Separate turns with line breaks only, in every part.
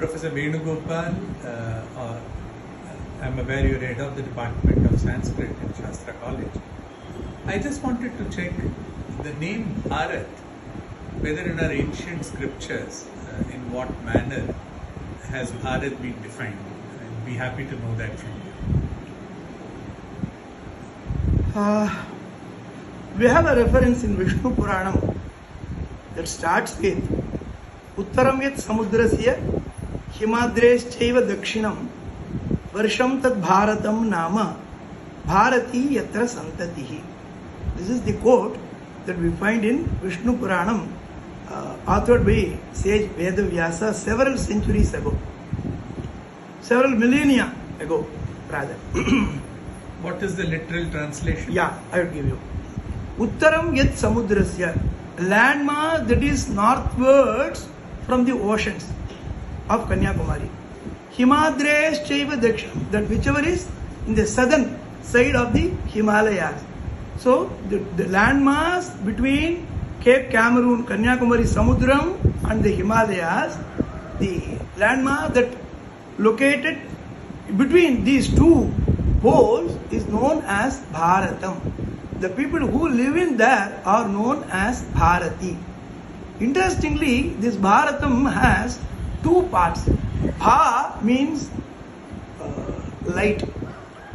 Professor Venugopal, I'm aware you're head of the Department of Sanskrit in Shastra College. I just wanted to check the name Bharat, whether in our ancient scriptures, in what manner has Bharat been defined. I'd be happy to know that from you.
We have a reference in Vishnu Puranam that starts with Uttaram yat samudrasya himadreschaiva dakshinam varsham tad bharatam nama bharati yatra santatihi. This is the quote that we find in Vishnu Puranam, authored by sage Vedavyasa several centuries ago, several millennia ago rather.
What is the literal translation?
Yeah, I will give you. Uttaram yat samudrasya, landmass that is northwards from the oceans of Kanyakumari. Himadres chaiva dakshinam, that whichever is in the southern side of the Himalayas. So the landmass between Cape Cameroon, Kanyakumari, Samudram and the Himalayas, the landmass that located between these two poles is known as Bharatam. The people who live in there are known as Bharati. Interestingly, this Bharatam has two parts. Bha means light.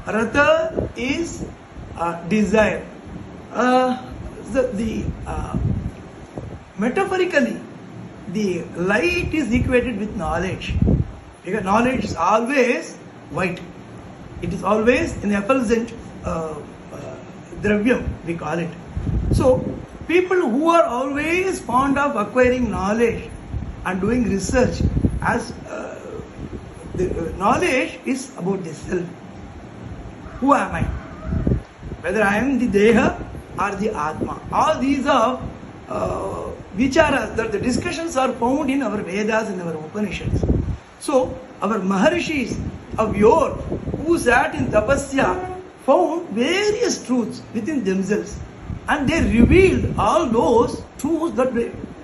Rata is desire. Metaphorically, the light is equated with knowledge. Because knowledge is always white. It is always an effulgent dravyam, we call it. So, people who are always fond of acquiring knowledge and doing research, as the knowledge is about the self. Who am I? Whether I am the Deha or the Atma. All these are vicharas, the discussions are found in our Vedas and our Upanishads. So, our Maharishis of yore who sat in Tapasya found various truths within themselves, and they revealed all those truths that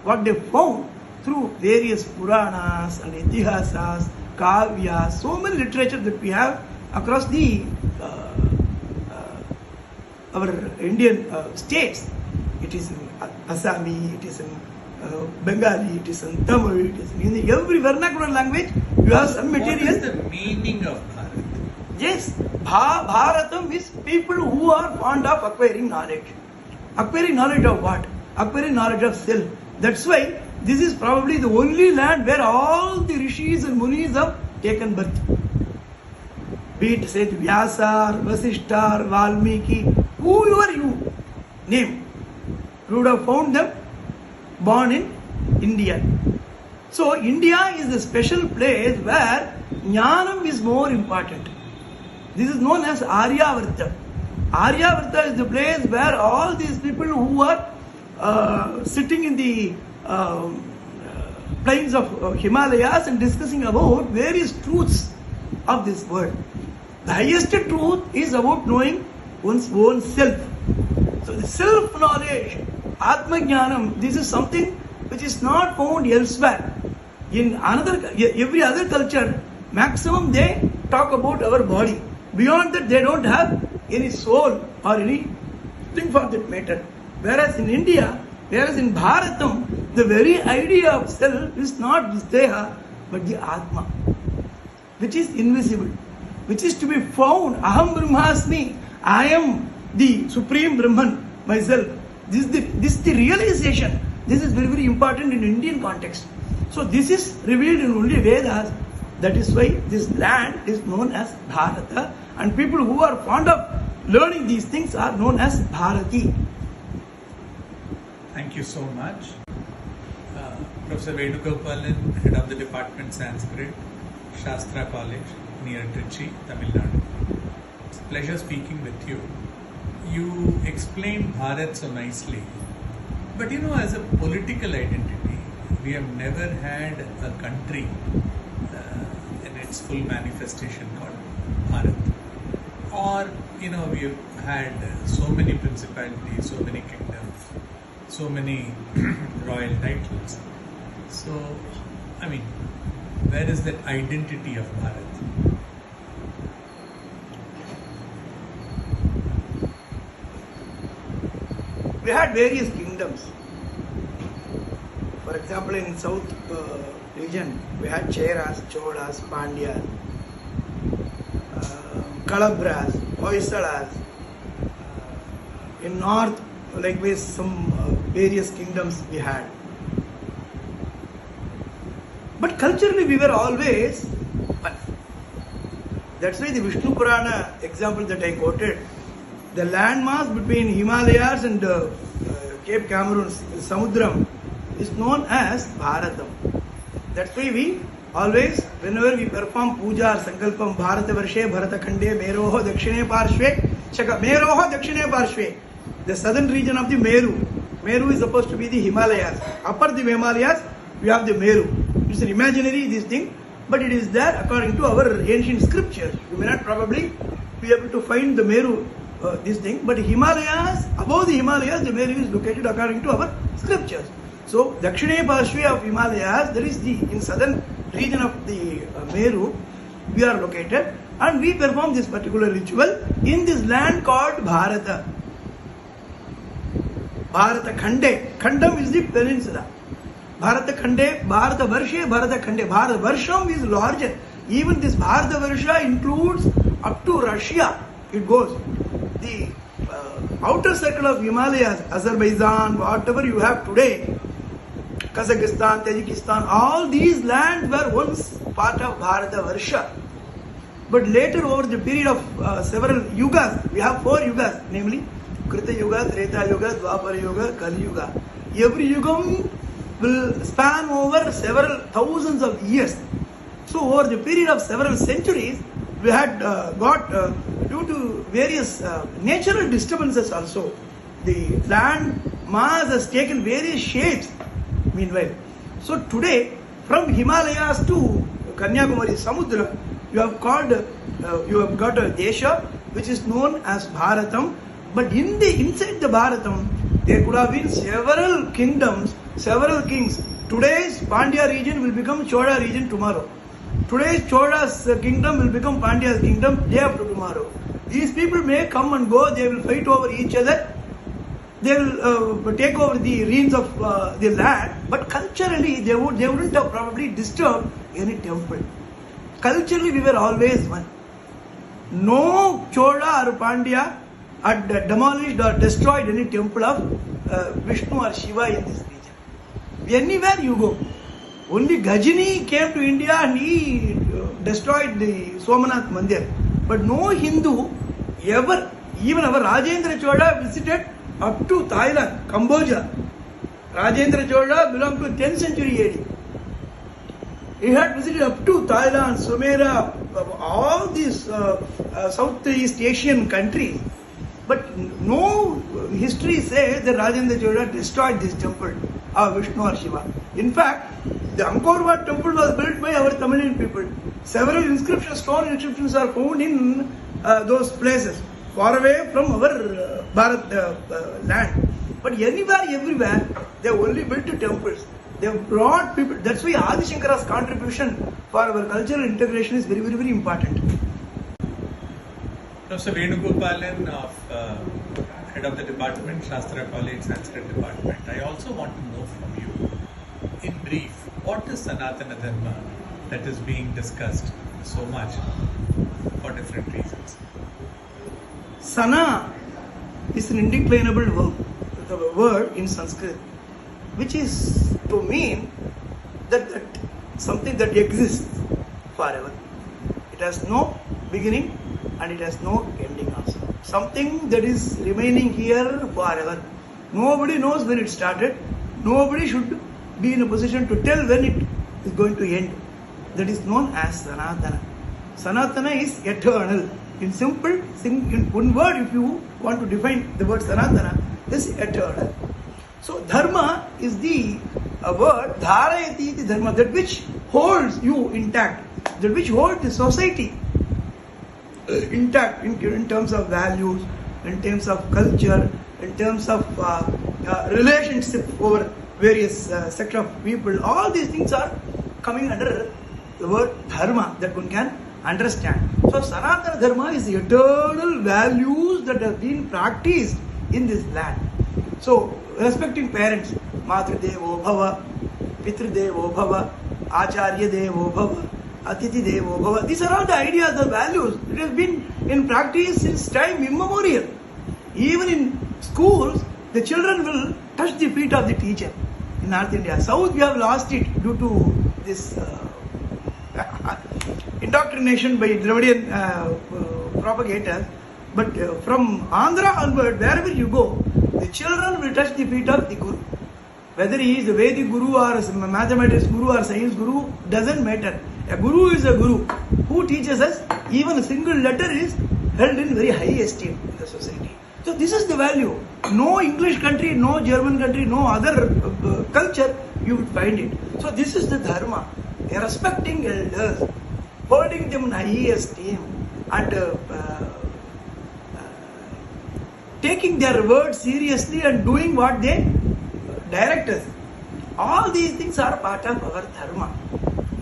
what they found through various Puranas and Itihasas, Kavyas, so many literature that we have across the our Indian states. It is in Assami, it is in Bengali, it is in Tamil, it is in every vernacular language. You have some material.
What is the meaning of Bharat?
Yes, Bharatam is people who are fond of acquiring knowledge. Acquiring knowledge of what? Acquiring knowledge of self. That's why this is probably the only land where all the rishis and munis have taken birth. Be it said Vyasa, Vasishta, Valmiki, whoever you name, you would have found them born in India. So India is a special place where Jnanam is more important. This is known as Aryavarta. Aryavarta is the place where all these people who are sitting in the plains of Himalayas and discussing about various truths of this world. The highest truth is about knowing one's own self. So the self-knowledge, Atma-jnanam, this is something which is not found elsewhere. In every other culture, maximum they talk about our body. Beyond that, they don't have any soul or anything for that matter. Whereas in India, whereas in Bharatam, the very idea of self is not this Deha, but the Atma, which is invisible, which is to be found. Aham Brahmasmi, I am the Supreme Brahman, myself. This is the realization. This is very, very important in Indian context. So this is revealed in only Vedas. That is why this land is known as Bharata, and people who are fond of learning these things are known as Bharati.
Thank you so much. Professor Venugopalan, head of the Department Sanskrit, Shastra College, near Trichy, Tamil Nadu. It's a pleasure speaking with you. You explained Bharat so nicely. But as a political identity, we have never had a country in its full manifestation called Bharat. Or, we've had so many principalities, so many kingdoms, so many royal titles. So, Where is that identity of Bharat?
We had various kingdoms. For example, in south region, we had Cheras, Cholas, Pandyas, Kalabras, Hoysalas. In north, likewise, some various kingdoms we had. But culturally, we were always one. That's why the Vishnu Purana example that I quoted, the landmass between Himalayas and Cape Cameroon, Samudram, is known as Bharatham. That's why we always, whenever we perform puja or sankalpam, Bharata Varshe, Bharata Khande, Meroho Dakshine Parshve, Meroho Dakshine Parshve, the southern region of the Meru. Meru is supposed to be the Himalayas. Upper the Himalayas, we have the Meru. It's an imaginary this thing, but it is there according to our ancient scriptures. You may not probably be able to find the Meru this thing, but Himalayas, above the Himalayas, the Meru is located according to our scriptures. So, Dakshine Parshve of Himalayas, there is the, in southern region of the Meru, we are located, and we perform this particular ritual in this land called Bharata. Bharata Khande. Khandam is the peninsula. Bharata Khande, Bharata Varshe, Bharata Khande. Bharata Varsham is larger. Even this Bharata Varsha includes up to Russia. It goes. The outer circle of Himalayas, Azerbaijan, whatever you have today, Kazakhstan, Tajikistan, all these lands were once part of Bharata Varsha. But later, over the period of several yugas, we have 4 yugas, namely Krita Yuga, Treta Yuga, Dwapara Yuga, Kali Yuga. Every yugam will span over several thousands of years. So, over the period of several centuries, we had got, due to various natural disturbances also, the land mass has taken various shapes meanwhile. So today, from Himalayas to Kanyakumari, Samudra, you have got a Desha which is known as Bharatam, but inside the Bharatam, there could have been several kingdoms, several kings. Today's Pandya region will become Chola region tomorrow. Today's Chola's kingdom will become Pandya's kingdom day after tomorrow. These people may come and go, they will fight over each other, they will take over the reins of the land, but culturally they wouldn't have probably disturbed any temple. Culturally we were always one. No Chola or Pandya had demolished or destroyed any temple of Vishnu or Shiva in this region. Anywhere you go. Only Ghajini came to India and he destroyed the Somanath Mandir. But no Hindu ever, even our Rajendra Chola visited up to Thailand, Cambodia. Rajendra Chola belonged to 10th century AD. He had visited up to Thailand, Sumera, all these Southeast Asian countries. But no history says that Rajendra Chola destroyed this temple of Vishnu or Shiva. In fact, the Angkor Wat temple was built by our Tamilian people. Several stone inscriptions are found in those places, far away from our Bharat land. But anywhere, everywhere, they only built temples. They have brought people. That's why Adi Shankara's contribution for our cultural integration is very, very, very important.
Prof S.Venugopalan, head of the department, Shastra College, Sanskrit department. I also want to know from you, in brief, what is Sanatana Dharma that is being discussed so much for different reasons?
Sana is an indeclinable word in Sanskrit, which is to mean that something that exists forever. It has no beginning and it has no ending also. Something that is remaining here forever. Nobody knows when it started. Nobody should be in a position to tell when it is going to end. That is known as Sanatana. Sanatana is eternal. In simple, in one word, if you want to define the word Sanatana, is eternal. So Dharma is the word, Dharayati the Dharma, that which holds you intact, that which holds the society intact in terms of values, in terms of culture, in terms of relationship over various sector of people. All these things are coming under the word dharma that one can understand. So Sanatana Dharma is the eternal values that have been practiced in this land. So respecting parents, Matru Devo Bhava, Pitru Devo Bhava, Acharya Devo Bhava, Atiti Devo Bhava. These are all the ideas, the values. It has been in practice since time immemorial. Even in schools, the children will touch the feet of the teacher. In North India, South we have lost it due to this indoctrination by Dravidian propagators. But from Andhra onward, wherever you go, the children will touch the feet of the Guru. Whether he is a Vedic Guru or a mathematics Guru or science Guru, doesn't matter. A Guru is a Guru who teaches us. Even a single letter is held in very high esteem in the society. So this is the value. No English country, no German country, no other culture you would find it. So this is the dharma. Respecting elders, holding them in high esteem, and taking their words seriously and doing what they direct us. All these things are part of our dharma.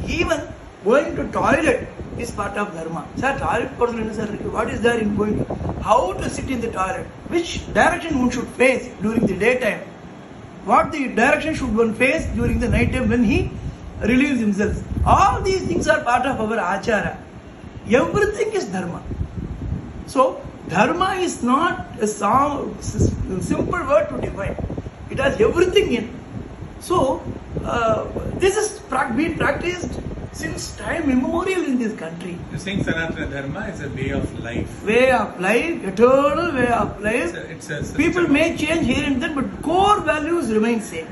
Even going to toilet is part of dharma. Sir, toilet person, sir, what is there in going? How to sit in the toilet? Which direction one should face during the daytime? What the direction should one face during the night time when he relieves himself? All these things are part of our achara. Everything is dharma. So, dharma is not a simple word to define. It has everything in. So, this has been practiced since time immemorial in this country.
You're saying Sanatana Dharma is a way of life.
Way of life, eternal way of life. People may change here and there, but core values remain same.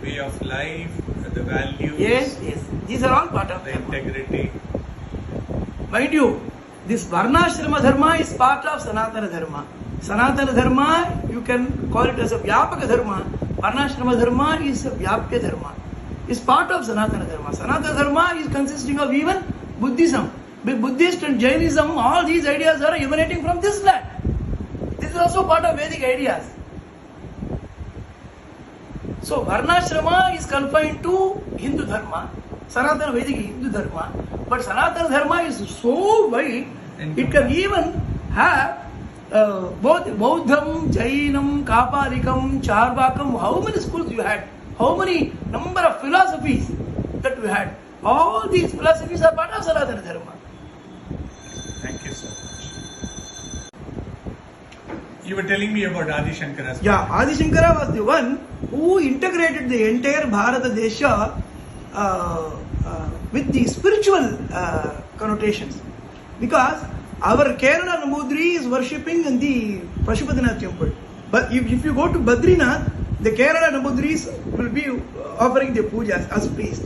Way of life, the values.
Yes, yes. These are all part of
the
dharma.
Integrity.
Mind you, this Varnashrama Dharma is part of Sanatana Dharma. Sanatana Dharma, you can call it as a Vyapaka Dharma. Varnashrama Dharma is a Vyapya Dharma. It's part of Sanatana Dharma. Sanatana Dharma is consisting of even Buddhism. Buddhist and Jainism, all these ideas are emanating from this land. This is also part of Vedic ideas. So Varnashrama is confined to Hindu Dharma, Sanatana Vedic Hindu Dharma, but Sanatana Dharma is so wide, it can even have both Bauddham, Jainam, Kapalikam, Charvakam. How many schools you had? How many number of philosophies that we had? All these philosophies are part of Sanatana Dharma.
Thank you so much. You were telling me about Adi Shankara's.
Yeah, Adi Shankara was the one who integrated the entire Bharata Desha with the spiritual connotations. Because our Kerala Nambudri is worshipping in the Pashupatinath temple. But if you go to Badrinath, the Kerala Nambudris will be offering the pujas as priests.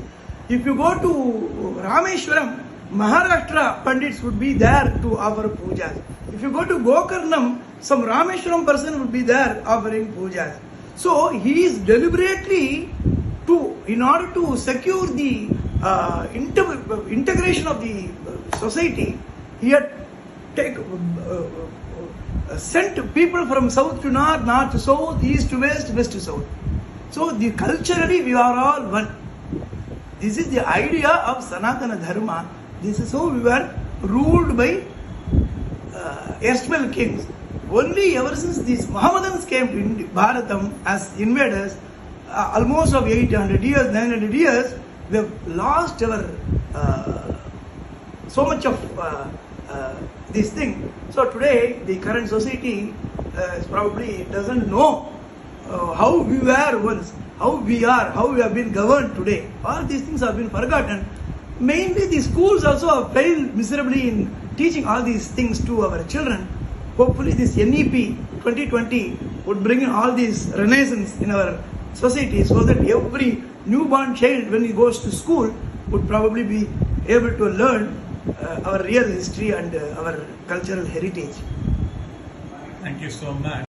If you go to Rameshwaram, Maharashtra Pandits would be there to offer pujas. If you go to Gokarnam, some Rameshwaram person would be there offering pujas. So he is deliberately in order to secure the integration of the society, he had sent people from south to north, north to south, east to west, west to south. So culturally we are all one. This is the idea of Sanatana Dharma. This is how we were ruled by erstwhile kings. Only ever since these Mohammedans came to Bharatham as invaders, almost of 800 years, 900 years, we have lost our so much of this thing. So today, the current society probably doesn't know how we were once, how we are, how we have been governed today. All these things have been forgotten. Mainly the schools also have failed miserably in teaching all these things to our children. Hopefully this NEP 2020 would bring in all these renaissance in our society so that every newborn child when he goes to school would probably be able to learn our real history and our cultural heritage.
Thank you so much.